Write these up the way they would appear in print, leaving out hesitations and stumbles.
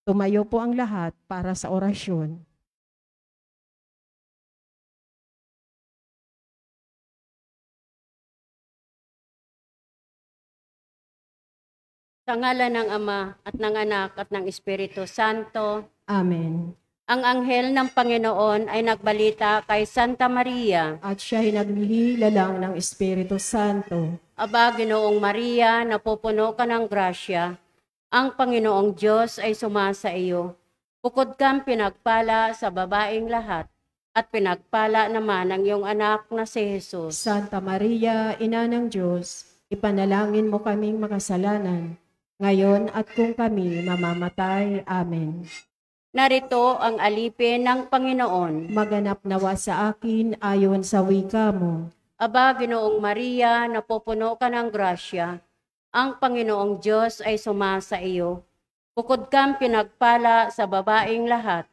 Tumayo po ang lahat para sa orasyon. Sa ngalan ng Ama at ng Anak at ng Espiritu Santo. Amen. Ang anghel ng Panginoon ay nagbalita kay Santa Maria. At siya'y naglililalang ng Espiritu Santo. Aba, Ginoong Maria, napupuno ka ng grasya. Ang Panginoong Diyos ay sumasa iyo. Bukod kang pinagpala sa babaeng lahat, at pinagpala naman ang iyong anak na si Jesus. Santa Maria, Ina ng Diyos, ipanalangin mo kaming makasalanan, ngayon at kung kami mamamatay. Amen. Narito ang alipin ng Panginoon. Maganap nawa sa akin ayon sa wika mo. Aba, Ginoong Maria, napupuno ka ng grasya. Ang Panginoong Diyos ay sumasa iyo. Bukod kang pinagpala sa babaeng lahat,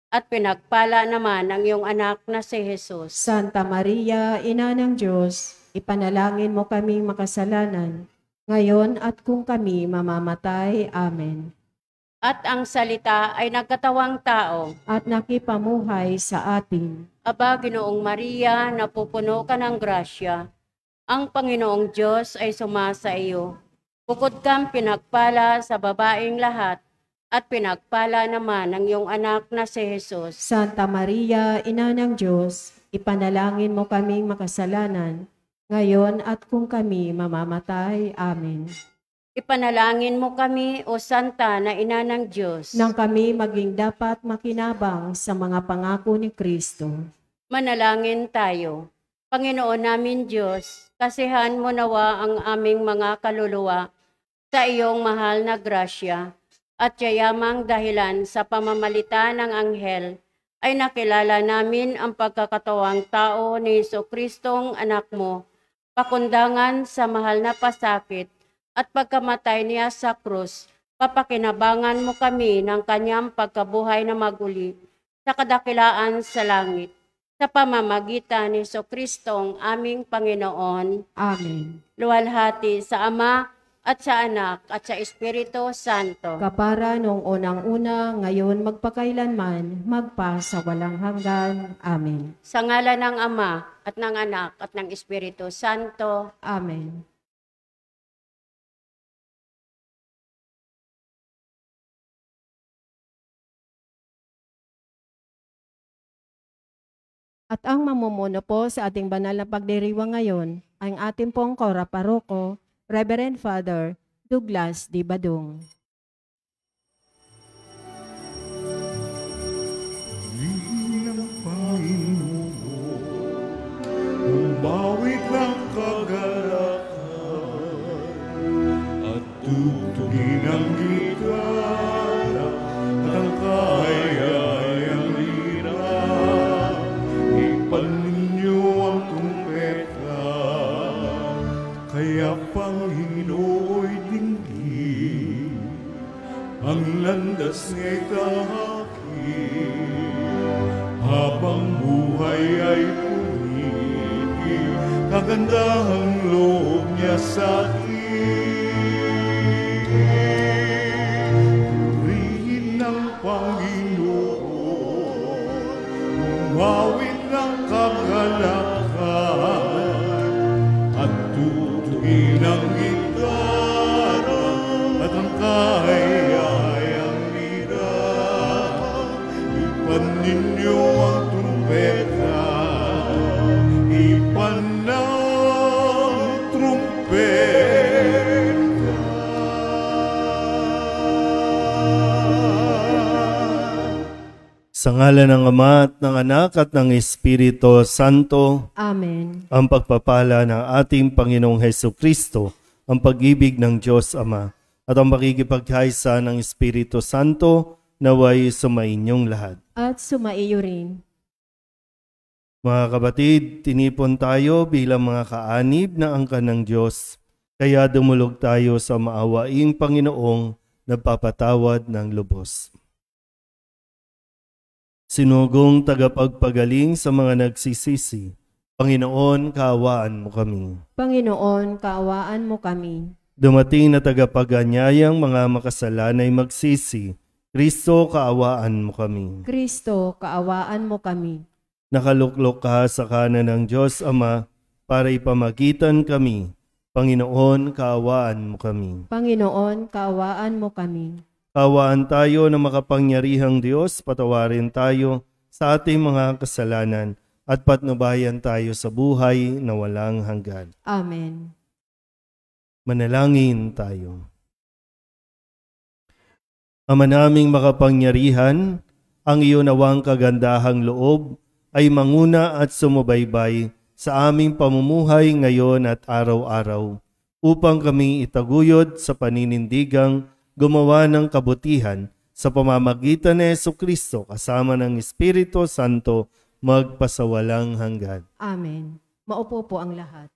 at pinagpala naman ang iyong anak na si Jesus. Santa Maria, Ina ng Diyos, ipanalangin mo kaming makasalanan, ngayon at kung kami mamamatay. Amen. At ang salita ay nagkatawang tao. At nakipamuhay sa atin. Aba, Ginoong Maria, napupuno ka ng grasya. Ang Panginoong Diyos ay sumasa iyo. Bukod kang pinagpala sa babaeng lahat, at pinagpala naman ang iyong anak na si Jesus. Santa Maria, Ina ng Diyos, ipanalangin mo kaming makasalanan, ngayon at kung kami mamamatay. Amen. Ipanalangin mo kami, O Santa na Ina ng Diyos, nang kami maging dapat makinabang sa mga pangako ni Kristo. Manalangin tayo. Panginoon namin Diyos, kasihan mo nawa ang aming mga kaluluwa sa iyong mahal na grasya, at yayamang dahilan sa pamamalita ng anghel ay nakilala namin ang pagkakatawang tao ni Jesucristong anak mo, pakundangan sa mahal na pasakit at pagkamatay niya sa krus. Papakinabangan mo kami ng kanyang pagkabuhay na maguli sa kadakilaan sa langit, sa pamamagitan ni Jesucristong aming Panginoon. Amen. Luwalhati sa Ama at sa Anak at sa Espiritu Santo. Kapara noong unang-una, ngayon magpakailanman, magpa sa walang hanggan. Amen. Sa ngalan ng Ama at ng Anak at ng Espiritu Santo. Amen. At ang mamumuno po sa ating banal na pagdiriwang ngayon, ang ating pong Kora Paroko, Reverend Father Douglas D. Badong. Bawit ng kagalakan at tutugin ang gitara at ang kayayang lira. Ipan ninyo ang tumpeta, kaya Panginooy dinggin ang landas nga'y kahakit. Habang buhay ay kagandahang loob niya sa akin. Purihin ng Panginoon, umawit ng kagalakan, at tutugin ang gitara at ang kahayayang lira. Ipan ninyo ang trumpeta, ipan sa ngalan ng Ama at ng Anak at ng Espiritu Santo. Amen. Ang pagpapala ng ating Panginoong Hesukristo, ang pag-ibig ng Diyos Ama, at ang makikipagkaisa ng Espiritu Santo naway sumainyong lahat. At sumaiyo rin. Mga kapatid, tinipon tayo bilang mga kaanib na angkan ng Diyos, kaya dumulog tayo sa maawaing Panginoong nagpapatawad ng lubos. Sinugong tagapagpagaling sa mga nagsisisi, Panginoon, kaawaan mo kami. Panginoon, kaawaan mo kami. Dumating na tagapaganyayang mga makasalanay magsisi, Kristo, kaawaan mo kami. Kristo, kaawaan mo kami. Nakaluklok ka sa kanan ng Diyos Ama para ipamagitan kami. Panginoon, kaawaan mo kami. Panginoon, kaawaan mo kami. Kaawaan tayo ng makapangyarihang Diyos, patawarin tayo sa ating mga kasalanan at patnubayan tayo sa buhay na walang hanggan. Amen. Manalangin tayo. Ama naming makapangyarihan, ang iyo nawang kagandahang loob ay manguna at sumubaybay sa aming pamumuhay ngayon at araw-araw upang kami itaguyod sa paninindigang gumawa ng kabutihan sa pamamagitan ni Jesucristo kasama ng Espiritu Santo magpasawalang hanggan. Amen. Maupo po ang lahat.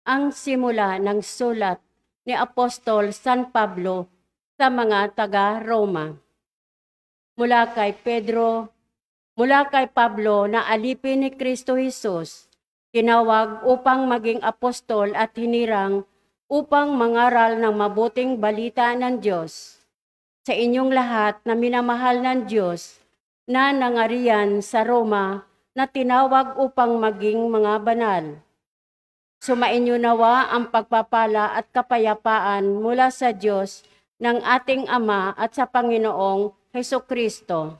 Ang simula ng sulat ni Apostol San Pablo sa mga taga-Roma. Mula kay Pablo na alipin ni Kristo Jesus, tinawag upang maging apostol at hinirang upang mangaral ng mabuting balita ng Diyos. Sa inyong lahat na minamahal ng Diyos na nangarian sa Roma na tinawag upang maging mga banal. Sumainyo nawa ang pagpapala at kapayapaan mula sa Diyos ng ating Ama at sa Panginoong Hesukristo.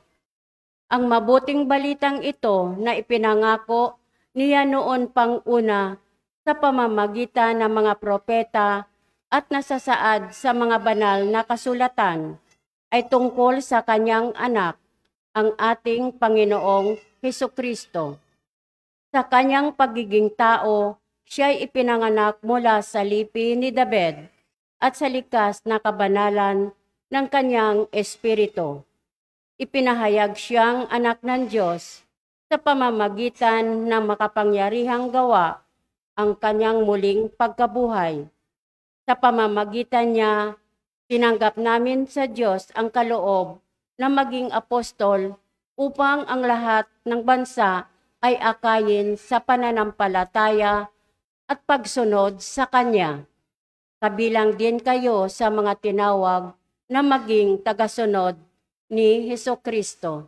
Ang mabuting balitang ito na ipinangako niya noon pang una sa pamamagitan ng mga propeta at nasasaad sa mga banal na kasulatan ay tungkol sa kanyang anak, ang ating Panginoong Hesukristo. Sa kanyang pagiging tao, siya'y ipinanganak mula sa lipi ni David at sa likas na kabanalan ng kanyang espiritu. Ipinahayag siyang anak ng Diyos sa pamamagitan ng makapangyarihang gawa ang kanyang muling pagkabuhay. Sa pamamagitan niya, tinanggap namin sa Diyos ang kaloob na maging apostol upang ang lahat ng bansa ay akayin sa pananampalataya at pagsunod sa Kanya. Kabilang din kayo sa mga tinawag na maging tagasunod ni Hesukristo.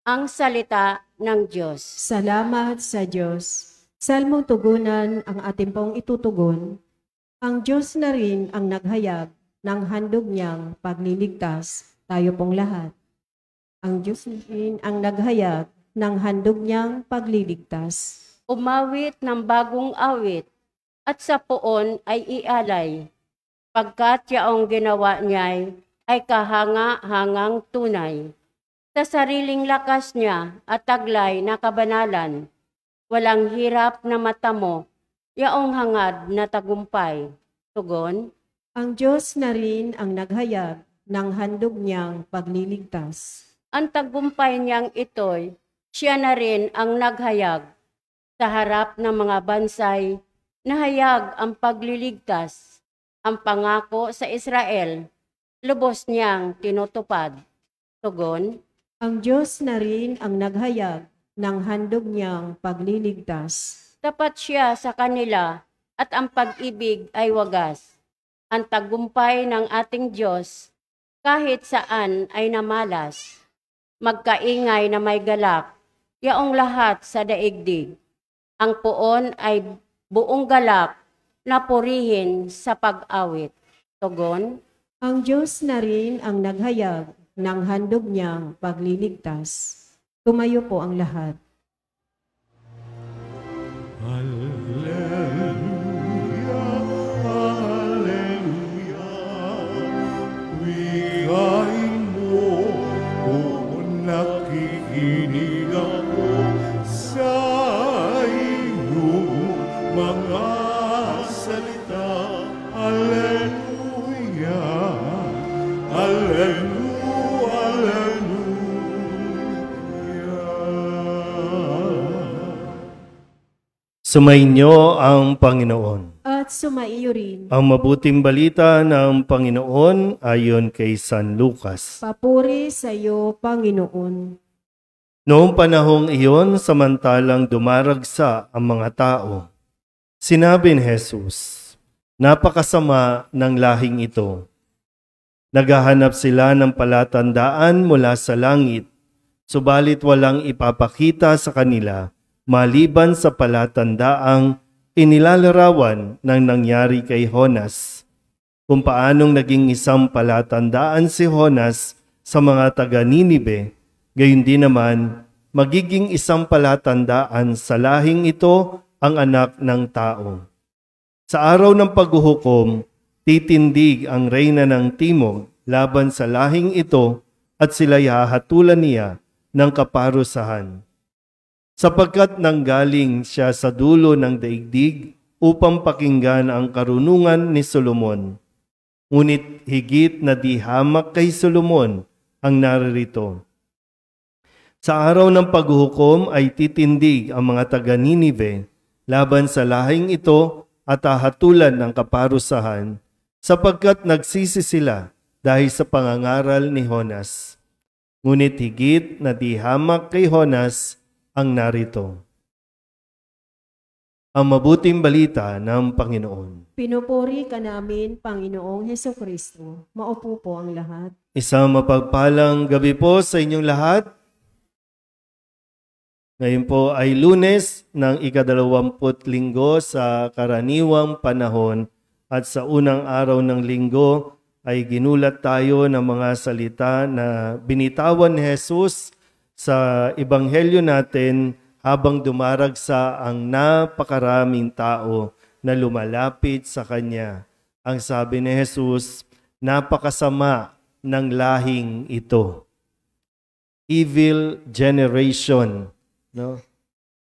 Ang salita ng Diyos. Salamat sa Diyos. Salmong tugunan ang ating pong itutugon. Ang Diyos na rin ang naghayag ng handog niyang pagliligtas, tayo pong lahat. Ang Diyos na rin ang naghayag ng handog niyang pagliligtas. Umawit ng bagong awit at sa poon ay ialay, pagkat yaong ginawa niya'y ay kahanga-hangang tunay. Sa sariling lakas niya at taglay na kabanalan, walang hirap na matamo, yaong hangad na tagumpay. Tugon, ang Diyos na rin ang naghayag ng handog niyang pagliligtas. ang tagumpay niyang ito'y siya na rin ang naghayag. Sa harap ng mga bansay, nahayag ang pagliligtas, ang pangako sa Israel, lubos niyang tinutupad. Tugon, Ang Diyos na rin ang naghayag ng handog niyang pagliligtas. tapat siya sa kanila at ang pag-ibig ay wagas. Ang tagumpay ng ating Diyos kahit saan ay namalas. Magkaingay na may galak, yaong lahat sa daigdig. Ang poon ay buong galak na purihin sa pag-awit. Tugon, Ang Diyos na rin ang naghayag ng handog niyang pagliligtas. Tumayo po ang lahat. Hallelujah, hallelujah. Wihain mo kung nakikinig ako sa iyong mga salita. Hallelujah, hallelujah, hallelujah. Sumainyo ang Panginoon. At sumaiyo rin. Ang mabuting balita ng Panginoon ayon kay San Lucas. Papuri sa iyo, Panginoon. Noong panahong iyon, samantalang dumaragsa ang mga tao, sinabi ni Jesus, napakasama ng lahing ito. Naghahanap sila ng palatandaan mula sa langit, subalit walang ipapakita sa kanila maliban sa palatandaang inilalarawan ng nangyari kay Jonas, kung paanong naging isang palatandaan si Jonas sa mga taga-Ninibe, gayon din naman magiging isang palatandaan sa lahing ito ang anak ng tao. Sa araw ng paghuhukom, titindig ang reyna ng timog laban sa lahing ito at sila'y hahatulan niya ng kaparusahan. Sapagkat nanggaling siya sa dulo ng daigdig upang pakinggan ang karunungan ni Solomon. Ngunit higit na di hamak kay Solomon ang naririto. Sa araw ng paghuhukom ay titindig ang mga taga-Ninive laban sa lahing ito at hahatulan ng kaparusahan, sapagkat nagsisi sila dahil sa pangangaral ni Jonas. Ngunit higit na di hamak kay Jonas ang narito. Ang mabuting balita ng Panginoon. Pinupuri ka namin, Panginoong Hesukristo. Maupo po ang lahat. Isang mapagpalang gabi po sa inyong lahat. Ngayon po ay Lunes ng ika-20 linggo sa karaniwang panahon at sa unang araw ng linggo ay ginulat tayo ng mga salita na binitawan ni Jesus sa ebanghelyo natin habang dumaragsa ang napakaraming tao na lumalapit sa Kanya. Ang sabi ni Jesus, napakasama ng lahing ito. Evil generation, no?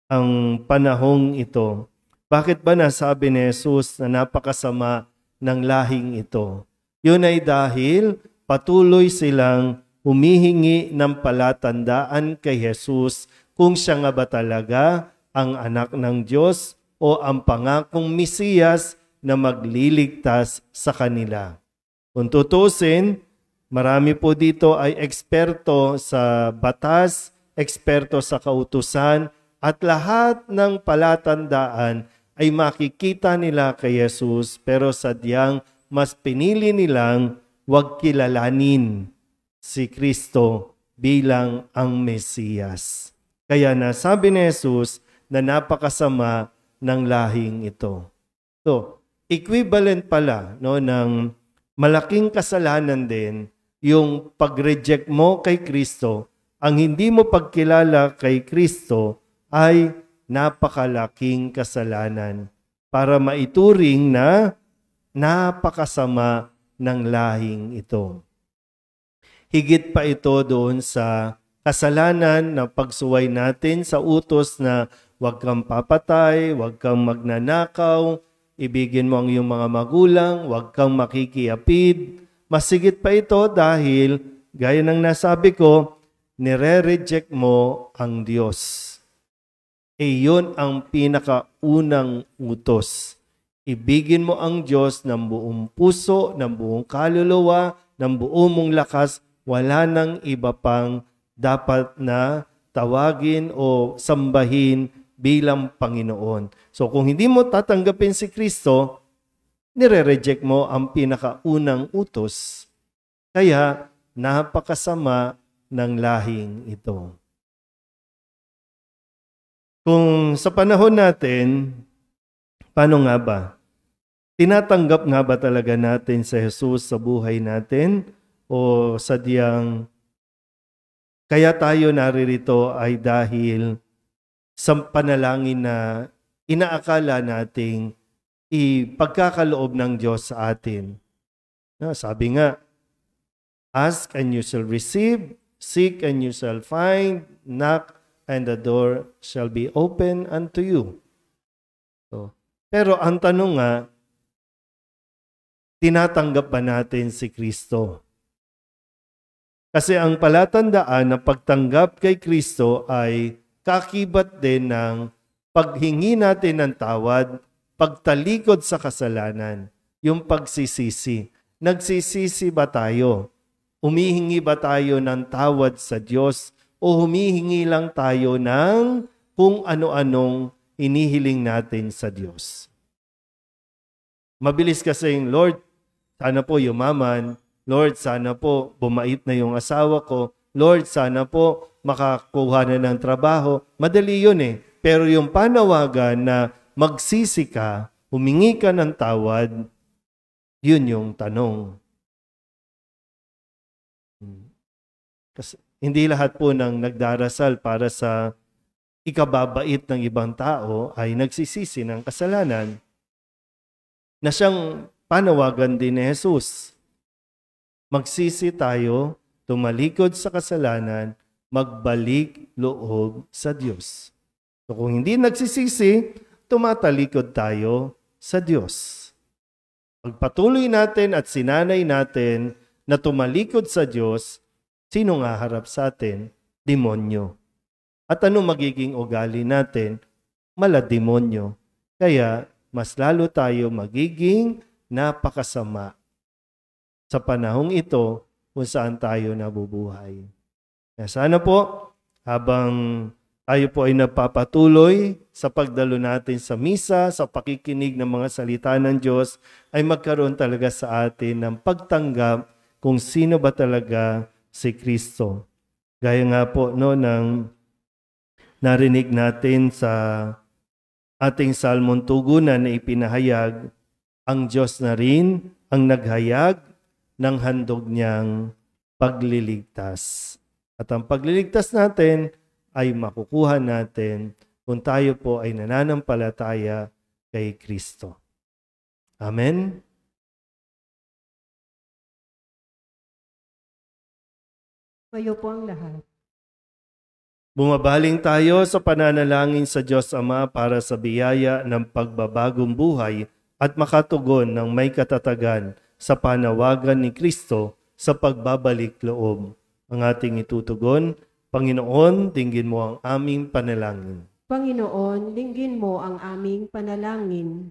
Ang panahong ito. Bakit ba nasabi ni Jesus na napakasama ng lahing ito? Yun ay dahil patuloy silang humihingi ng palatandaan kay Jesus kung siya nga ba talaga ang anak ng Diyos o ang pangakong Mesiyas na magliligtas sa kanila. Kung tutusin, marami po dito ay eksperto sa batas, eksperto sa kautusan, at lahat ng palatandaan ay makikita nila kay Jesus, pero sadyang mas pinili nilang huwag kilalanin si Kristo bilang ang Mesiyas. Kaya nasabi ni Jesus na napakasama ng lahing ito. So, equivalent pala ng malaking kasalanan din yung pag-reject mo kay Kristo. Ang hindi mo pagkilala kay Kristo ay napakalaking kasalanan para maituring na napakasama ng lahing ito. Higit pa ito doon sa kasalanan na pagsuway natin sa utos na huwag kang papatay, huwag kang magnanakaw, ibigin mo ang iyong mga magulang, huwag kang makikiapid. Masigit pa ito dahil, gaya ng nasabi ko, nire-reject mo ang Diyos. Iyon ang pinakaunang utos. Ibigin mo ang Diyos ng buong puso, ng buong kaluluwa, ng buong mong lakas. Wala nang iba pang dapat na tawagin o sambahin bilang Panginoon. So kung hindi mo tatanggapin si Kristo, nire-reject mo ang pinakaunang utos. Kaya napakasama ng lahing ito. Kung sa panahon natin, paano nga ba? Tinatanggap nga ba talaga natin si Jesus sa buhay natin? O sadyang kaya tayo naririto ay dahil sa panalangin na inaakala nating ipagkakaloob ng Diyos sa atin. Sabi nga, ask and you shall receive, seek and you shall find, knock and the door shall be open unto you. Pero ang tanong nga, tinatanggap ba natin si Kristo? Kasi ang palatandaan na pagtanggap kay Kristo ay kakibat din ng paghingi natin ng tawad, pagtalikod sa kasalanan, yung pagsisisi. Nagsisisi ba tayo? Humihingi ba tayo ng tawad sa Diyos o humihingi lang tayo ng kung ano-anong hinihiling natin sa Diyos? Mabilis kasing, Lord, sana po yumaman. Lord, sana po bumait na yung asawa ko. Lord, sana po makakuha na ng trabaho. Madali yun eh. Pero yung panawagan na magsisi ka, humingi ka ng tawad, yun yung tanong. Kasi hindi lahat po ng nagdarasal para sa ikababait ng ibang tao ay nagsisisi ng kasalanan na siyang panawagan din ni Jesus. Magsisi tayo, tumalikod sa kasalanan, magbalik loob sa Diyos. So kung hindi nagsisisi, tumatalikod tayo sa Diyos. Pagpatuloy natin at sinanay natin na tumalikod sa Diyos, sino nga harap sa atin? Demonyo. At ano magiging ugali natin? Malademonyo. Kaya mas lalo tayo magiging napakasama sa panahong ito kung saan tayo nabubuhay. Kaya sana po, habang tayo po ay napapatuloy sa pagdalo natin sa misa, sa pakikinig ng mga salita ng Diyos, ay magkaroon talaga sa atin ng pagtanggap kung sino ba talaga si Kristo. Gaya nga po ng narinig natin sa ating salmon tugunan na ipinahayag, ang Diyos na rin ang naghayag ng handog niyang pagliligtas. At ang pagliligtas natin ay makukuha natin kung tayo po ay nananampalataya kay Kristo. Amen? Mayo po ang lahat. Bumabaling tayo sa pananalangin sa Diyos Ama para sa biyaya ng pagbabagong buhay at makatugon ng may katatagan sa panawagan ni Kristo sa pagbabalik loob. Ang ating itutugon, Panginoon, dinggin mo ang aming panalangin. Panginoon, dinggin mo ang aming panalangin.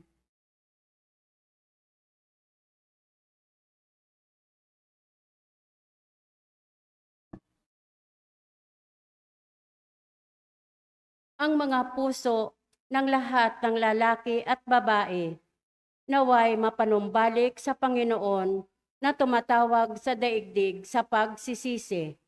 Ang mga puso ng lahat ng lalaki at babae naway mapanumbalik sa Panginoon na tumatawag sa daigdig sa pagsisisi.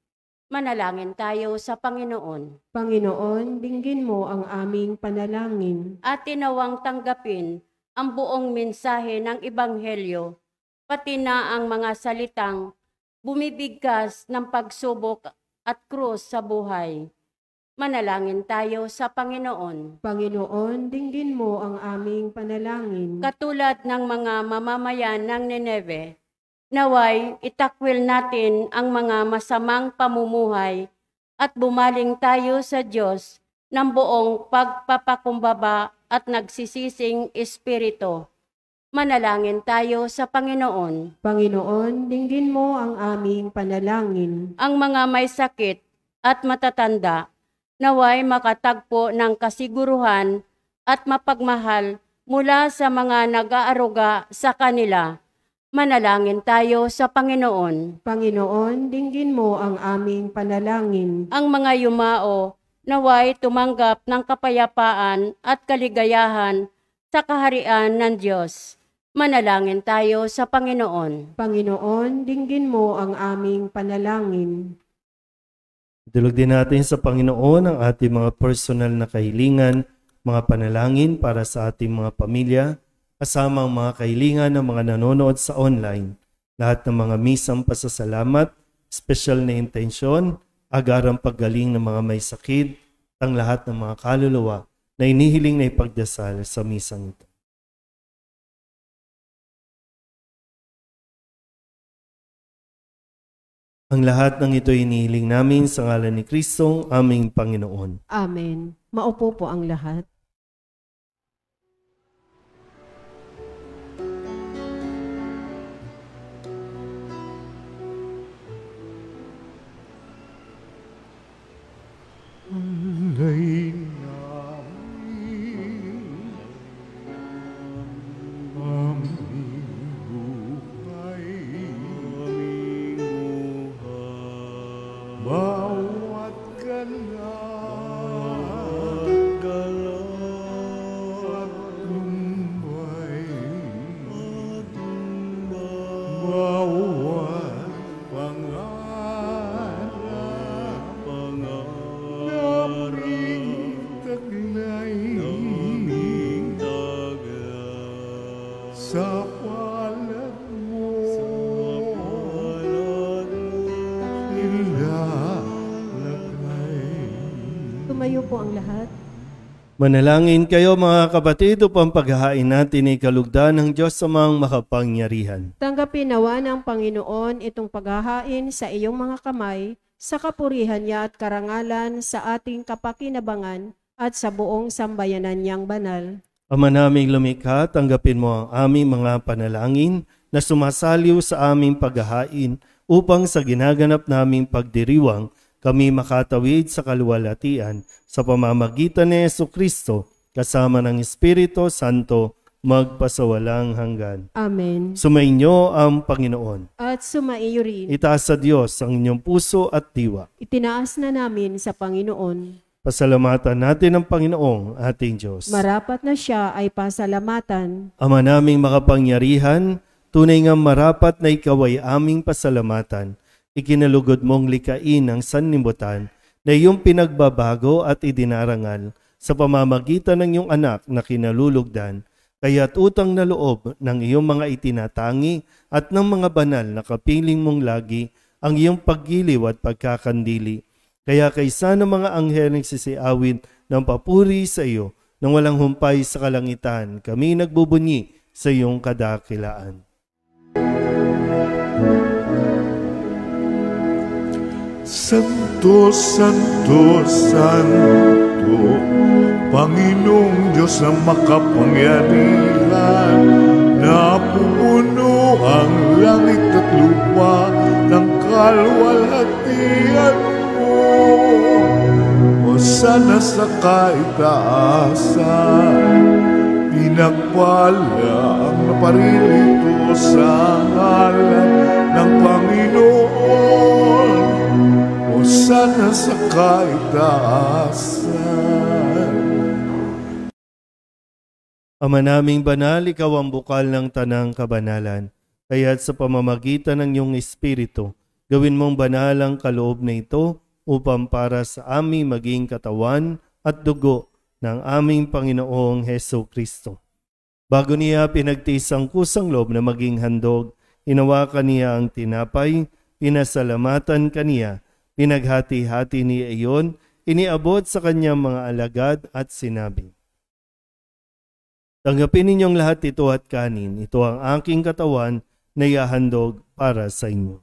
Manalangin tayo sa Panginoon. Panginoon, dinggin mo ang aming panalangin. At tinawang tanggapin ang buong mensahe ng Ebanghelyo, pati na ang mga salitang bumibigkas ng pagsubok at krus sa buhay. Manalangin tayo sa Panginoon. Panginoon, dinggin mo ang aming panalangin. Katulad ng mga mamamayan ng Nineve, naway itakwil natin ang mga masamang pamumuhay at bumaling tayo sa Diyos ng buong pagpapakumbaba at nagsisising espiritu. Manalangin tayo sa Panginoon. Panginoon, dinggin mo ang aming panalangin. Ang mga may sakit at matatanda, naway makatagpo ng kasiguruhan at mapagmahal mula sa mga nag-aaruga sa kanila. Manalangin tayo sa Panginoon. Panginoon, dinggin mo ang aming panalangin. Ang mga yumao, naway tumanggap ng kapayapaan at kaligayahan sa kaharian ng Diyos. Manalangin tayo sa Panginoon. Panginoon, dinggin mo ang aming panalangin. Dulog din natin sa Panginoon ang ating mga personal na kahilingan, mga panalangin para sa ating mga pamilya, kasama ang mga kahilingan ng mga nanonood sa online. Lahat ng mga misang pasasalamat, special na intensyon, agarang paggaling ng mga may sakit, ang lahat ng mga kaluluwa na inihiling na ipagdasal sa misang ito. Ang lahat ng ito inihiling namin sa ngalan ni Kristong aming Panginoon. Amen. Maupo po ang lahat. Alay namin ilalagay. Tumayo po ang lahat. Manalangin kayo mga kapatid upang paghahain natin ay kalugdan ng Diyos amang makapangyarihan. Tanggapin nawa ng Panginoon itong paghahain sa iyong mga kamay, sa kapurihan niya at karangalan sa ating kapakinabangan at sa buong sambayanan niyang banal. Ama naming lumikha, tanggapin mo ang aming mga panalangin na sumasaliw sa aming paghahain upang sa ginaganap naming pagdiriwang kami makatawid sa kaluwalhatian sa pamamagitan ni Jesucristo kasama ng Espiritu Santo magpasawalang hanggan. Amen. Sumainyo ang Panginoon. At sumaiyo rin. Itaas sa Diyos ang inyong puso at diwa. Itinaas na namin sa Panginoon. Pasalamatan natin ang Panginoong ating Diyos. Marapat na siya ay pasalamatan. Ama naming makapangyarihan, tunay nga marapat na ikaw ay aming pasalamatan. Ikinalugod mong likain ang sanlibutan na iyong pinagbabago at idinarangal sa pamamagitan ng iyong anak na kinalulugdan, kaya't utang na loob ng iyong mga itinatangi at ng mga banal na kapiling mong lagi ang iyong paggiliw at pagkakandili. Kaya kaysa ng mga anghel nagsisiawin ng papuri sa iyo nang walang humpay sa kalangitan, kami nagbubunyi sa iyong kadakilaan. Santo, Santo, Santo, Panginoong Diyos na makapangyarihan, napupuno ang langit at lupa ng kaluwalhatian mo. Hosana sa kaitaasan, pinagpala ang naparirito sa ngalan ng Panginoon. Hosana sa kaitaasan. Ama naming banal, ikaw ang bukal ng tanang kabanalan. Kaya't sa pamamagitan ng iyong Espiritu, gawin mong banal ang kaloob na ito upang para sa aming maging katawan at dugo ng aming Panginoong Jesucristo. Bago niya pinagtiis ang kusang loob na maging handog, hinawakan niya ang tinapay, pinasalamatan kaniya, pinaghati-hati niya iyon, iniabot sa kanyang mga alagad at sinabi, "Tanggapin ninyong lahat ito at kanin, ito ang aking katawan na ihahandog para sa inyo."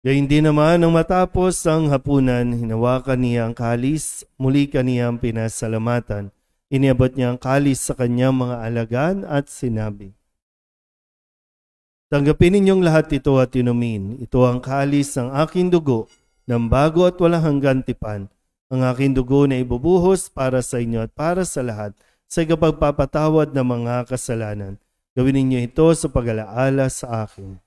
Gayun din naman nang matapos ang hapunan, hinawakan niya ang kalis, muli kaniyang pinasalamatan. Iniabot niya ang kalis sa kanyang mga alagad at sinabi, "Tanggapin ninyong lahat ito at inumin. Ito ang kalis ng aking dugo, ng bago at walang hanggan tipan. Ang aking dugo na ibubuhos para sa inyo at para sa lahat sa ikapagpapatawad ng mga kasalanan. Gawin ninyo ito sa pag-alaala sa akin."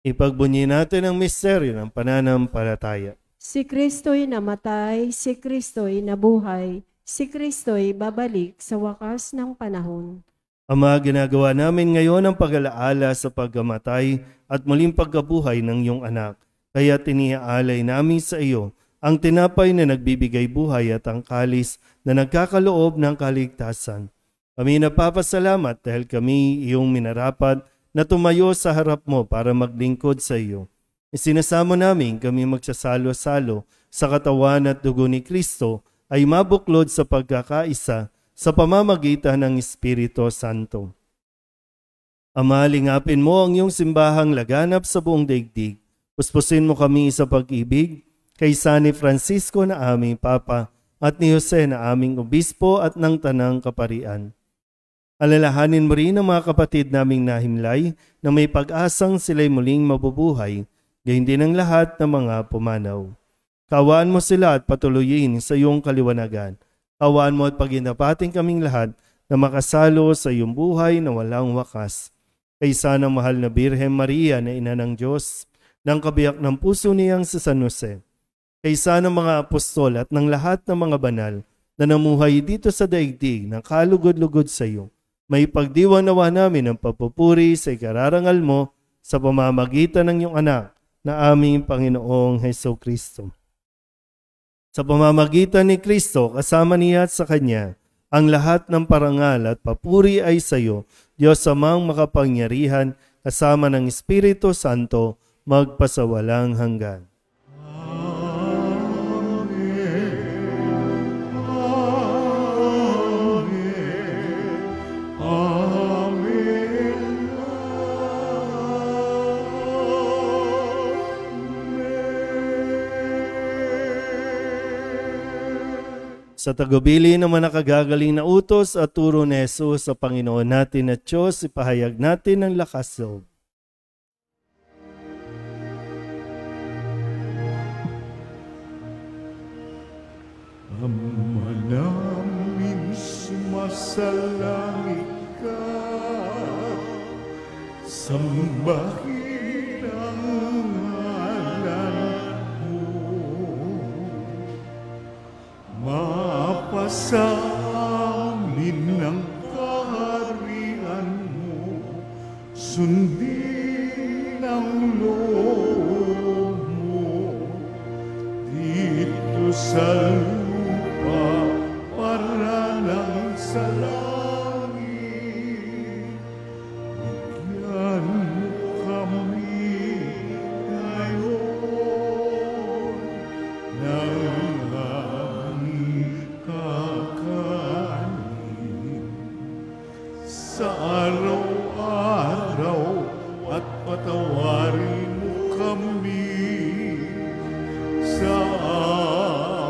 Ipagbunyi natin ang misteryo ng pananampalataya. Si Kristo'y namatay, si Kristo'y nabuhay, si Kristo'y babalik sa wakas ng panahon. Ama, ginagawa namin ngayon ang pag-alaala sa pagkamatay at muling pagkabuhay ng iyong anak. Kaya tiniaalay namin sa iyo ang tinapay na nagbibigay buhay at ang kalis na nagkakaloob ng kaligtasan. Kami napapasalamat dahil kami iyong minarapat na tumayo sa harap mo para maglingkod sa iyo. Isinasamo namin kami magsasalo-salo sa katawan at dugo ni Kristo ay mabuklod sa pagkakaisa sa pamamagitan ng Espiritu Santo. Ama, lingapin mo ang iyong simbahang laganap sa buong daigdig. Puspusin mo kami sa pag-ibig kay San Francisco na aming Papa at ni Jose na aming Obispo at ng Tanang Kaparian. Alalahanin mo rin ang mga kapatid naming nahimlay na may pag-asang sila'y muling mabubuhay, gayon din ang lahat ng mga pumanaw. Kawaan mo sila at patuloyin sa iyong kaliwanagan. Kawaan mo at paginapating kaming lahat na makasalo sa iyong buhay na walang wakas. Kaysa ng mahal na Birhen Maria na ina ng Diyos, ng kabiyak ng puso niyang si San Jose. Kaysa ng mga apostol at ng lahat ng mga banal na namuhay dito sa daigdig na kalugod-lugod sa iyo. May pagdiwang nawa namin ang papupuri sa ikararangal mo sa pamamagitan ng iyong anak na aming Panginoong Hesukristo. Sa pamamagitan ni Kristo, kasama niya at sa Kanya, ang lahat ng parangal at papuri ay sa iyo, Diyos Amang makapangyarihan, kasama ng Espiritu Santo, magpasawalang hanggan. Sa tagubili ng mga nakagagaling na utos at turo ni Jesus sa Panginoon natin at Diyos, ipahayag natin ang lakas loob. Ama namin sumasalangit ka, sambahin ang ngalan mo. Mapasa amin ang kaharian mo, sundin ang loob mo dito sa lupa para lang sa langit. Bigyan mo kami ngayon ng aming kakanin sa araw-araw, at patawarin mo kami sa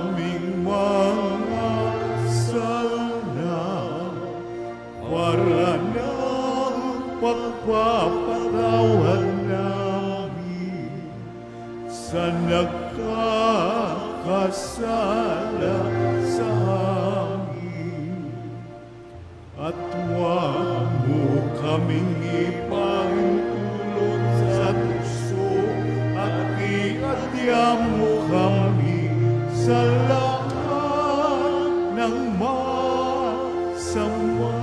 aming mga sala, para ng pagpapatawad namin sa nagkakasala sa amin. At huwag mo kaming ipahintulot sa tukso, at iadya mo kami sa lahat ng masama.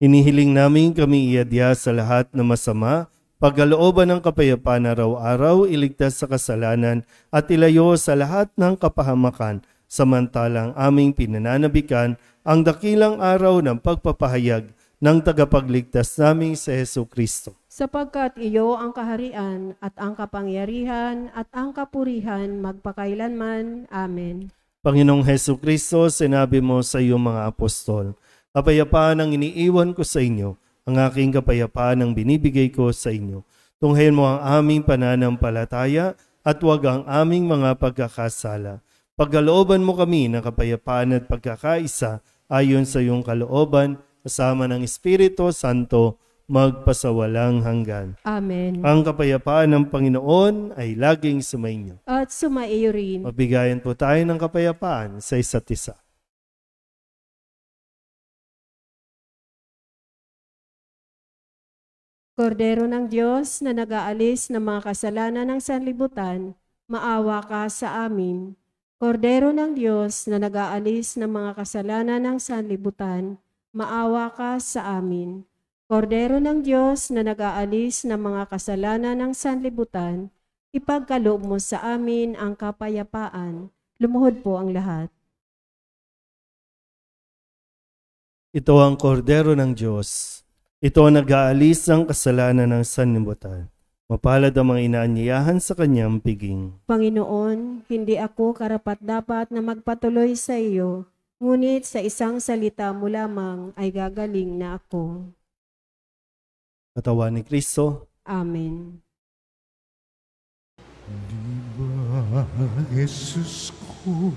Hinihiling namin kami iadya sa lahat na masama, pagkalooban ng kapayapaan araw-araw, iligtas sa kasalanan at ilayo sa lahat ng kapahamakan, samantalang aming pinananabikan ang dakilang araw ng pagpapahayag ng tagapagligtas naming si Hesukristo. Sapagkat iyo ang kaharian at ang kapangyarihan at ang kapurihan magpakailanman. Amen. Panginoong Hesukristo, sinabi mo sa iyong mga apostol, kapayapaan ang iniiwan ko sa inyo, ang aking kapayapaan ang binibigay ko sa inyo. Tunghayin mo ang aming pananampalataya at huwag ang aming mga pagkakasala. Pagkalooban mo kami ng kapayapaan at pagkakaisa ayon sa iyong kalooban, kasama ng Espiritu Santo, magpasawalang hanggan. Amen. Ang kapayapaan ng Panginoon ay laging sumainyo. At sumaiyo rin. Mabigayan po tayo ng kapayapaan sa isa't isa. Kordero ng Diyos na nag-aalis ng mga kasalanan ng sanlibutan, maawa ka sa amin. Kordero ng Diyos na nag-aalis ng mga kasalanan ng sanlibutan, maawa ka sa amin. Kordero ng Diyos na nag-aalis ng mga kasalanan ng sanlibutan, ipagkaloob mo sa amin ang kapayapaan. Lumuhod po ang lahat. Ito ang kordero ng Diyos. Ito ang nag-aalis ng kasalanan ng sanlibutan. Mapalad ang mga inaanyayahan sa kanyang piging. Panginoon, hindi ako karapat-dapat na magpatuloy sa iyo, ngunit sa isang salita mo lamang ay gagaling na ako. Katawan ni Kristo. Amen. Di ba, Jesus ko,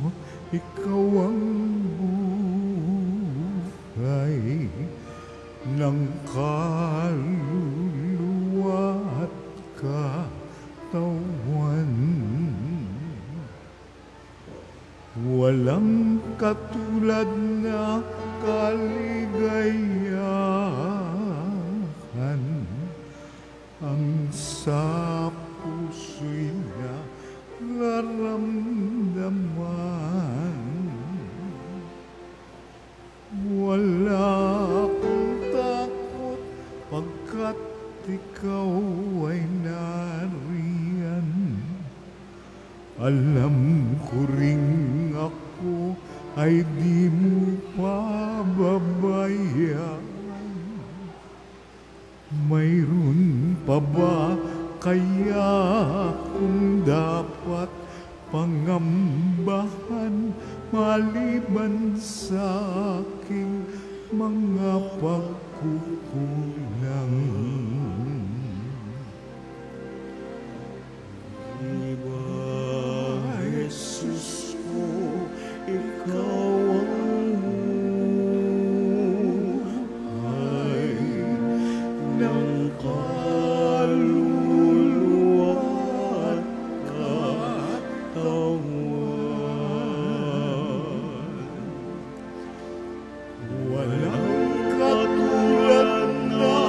ikaw ang buhay ng kaluluwa at katawan. Walang katulad na kaligayahan ang sa puso'y nararamdaman. Wala akong takot Alam ko ring ako ay di mo pababayaan. Mayroon pa ba kaya kung dapat pangambahan maliban sa aking mga pagkukulang? Diba, Jesus ko, ikaw ang buhay ng kaluluwa at katawan. Walang katulad na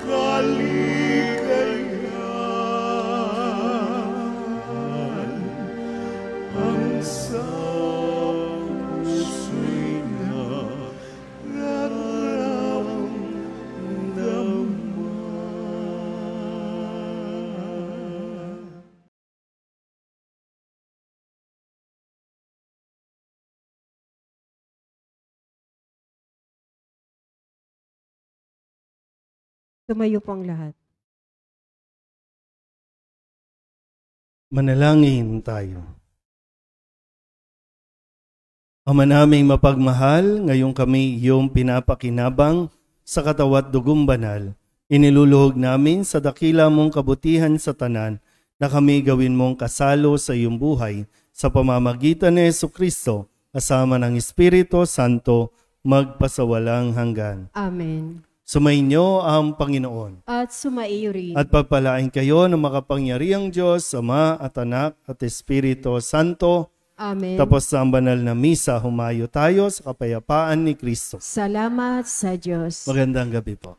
kaligayahan ang sa puso'y nararamdaman. Tumayo po ang lahat. Manalangin tayo. Ama naming mapagmahal, ngayong kami iyong pinapakinabang sa katawat dugong banal, iniluluhog namin sa dakila mong kabutihan sa tanan na kami gawin mong kasalo sa iyong buhay sa pamamagitan ni Jesucristo kasama ng Espiritu Santo magpasawalang hanggan. Amen. Sumainyo ang Panginoon. At sumaiyo rin. At pagpalain kayo ng makapangyarihang Diyos, Ama at Anak at Espiritu Santo. Amen. Tapos sa ang banal na misa, humayo tayo sa kapayapaan ni Kristo. Salamat sa Diyos. Magandang gabi po.